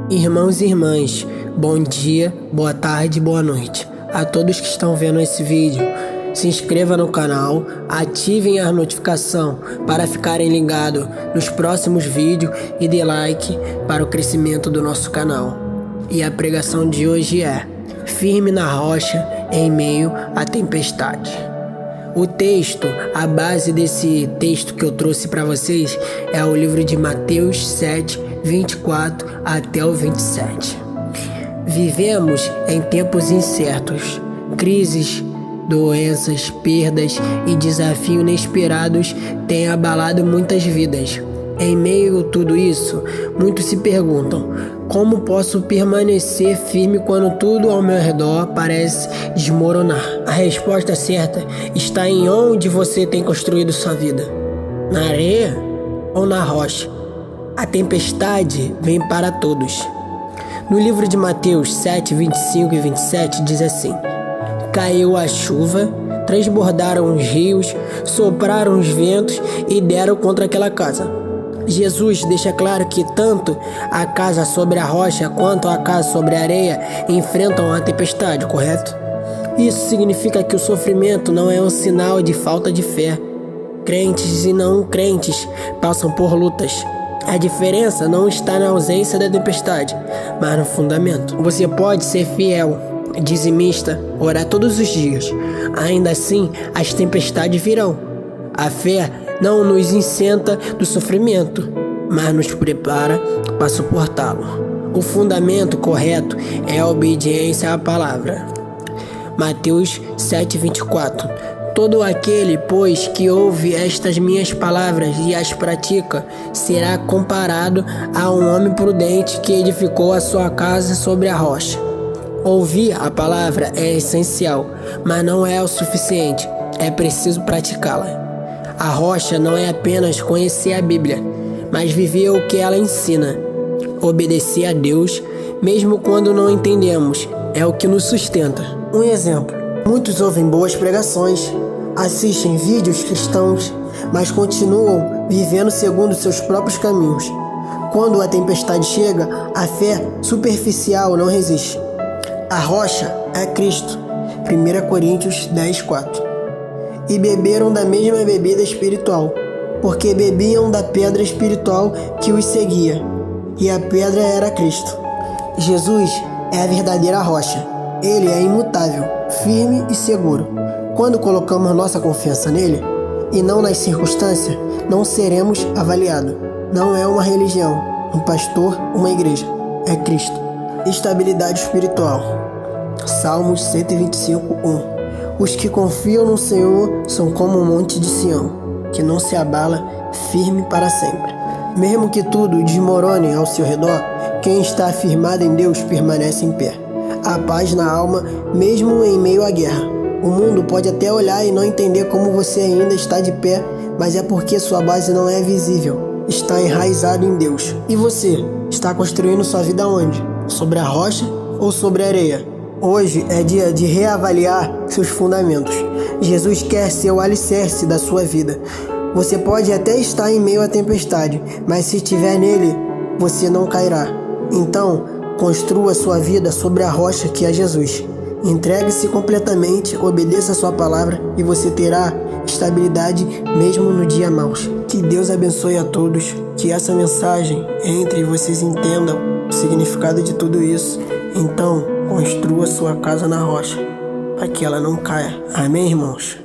Irmãos e irmãs, bom dia, boa tarde, boa noite a todos que estão vendo esse vídeo. Se inscreva no canal, ativem a notificação para ficarem ligados nos próximos vídeos e dê like para o crescimento do nosso canal. E a pregação de hoje é: firme na rocha em meio à tempestade. O texto, a base desse texto que eu trouxe para vocês é o livro de Mateus 7, 24 até o 27. Vivemos em tempos incertos, crises, doenças, perdas e desafios inesperados têm abalado muitas vidas. Em meio a tudo isso, muitos se perguntam: como posso permanecer firme quando tudo ao meu redor parece desmoronar? A resposta certa está em onde você tem construído sua vida: na areia ou na rocha? A tempestade vem para todos. No livro de Mateus 7, 25 e 27 diz assim: caiu a chuva, transbordaram os rios, sopraram os ventos e deram contra aquela casa. Jesus deixa claro que tanto a casa sobre a rocha quanto a casa sobre a areia enfrentam a tempestade, correto? Isso significa que o sofrimento não é um sinal de falta de fé. Crentes e não crentes passam por lutas. A diferença não está na ausência da tempestade, mas no fundamento. Você pode ser fiel, dizimista, orar todos os dias. Ainda assim, as tempestades virão. A fé não nos isenta do sofrimento, mas nos prepara para suportá-lo. O fundamento correto é a obediência à palavra. Mateus 7:24. Todo aquele, pois, que ouve estas minhas palavras e as pratica, será comparado a um homem prudente que edificou a sua casa sobre a rocha. Ouvir a palavra é essencial, mas não é o suficiente. É preciso praticá-la. A rocha não é apenas conhecer a Bíblia, mas viver o que ela ensina. Obedecer a Deus, mesmo quando não entendemos, é o que nos sustenta. Um exemplo: muitos ouvem boas pregações, assistem vídeos cristãos, mas continuam vivendo segundo seus próprios caminhos. Quando a tempestade chega, a fé superficial não resiste. A rocha é Cristo. 1 Coríntios 10:4. E beberam da mesma bebida espiritual, porque bebiam da pedra espiritual que os seguia, e a pedra era Cristo. Jesus é a verdadeira rocha. Ele é imutável, firme e seguro. Quando colocamos nossa confiança nele, e não nas circunstâncias, não seremos avaliados. Não é uma religião, um pastor, uma igreja. É Cristo. Estabilidade espiritual. Salmos 125:1. Os que confiam no Senhor são como um monte de Sião, que não se abala, firme para sempre. Mesmo que tudo desmorone ao seu redor, quem está afirmado em Deus permanece em pé. Há paz na alma, mesmo em meio à guerra. O mundo pode até olhar e não entender como você ainda está de pé, mas é porque sua base não é visível. Está enraizado em Deus. E você, está construindo sua vida onde? Sobre a rocha ou sobre a areia? Hoje é dia de reavaliar seus fundamentos. Jesus quer ser o alicerce da sua vida. Você pode até estar em meio à tempestade, mas se estiver nele, você não cairá. Então, construa sua vida sobre a rocha que é Jesus. Entregue-se completamente, obedeça a sua palavra e você terá estabilidade mesmo no dia maus. Que Deus abençoe a todos, que essa mensagem entre e vocês entendam o significado de tudo isso. Então, construa sua casa na rocha, para que ela não caia. Amém, irmãos?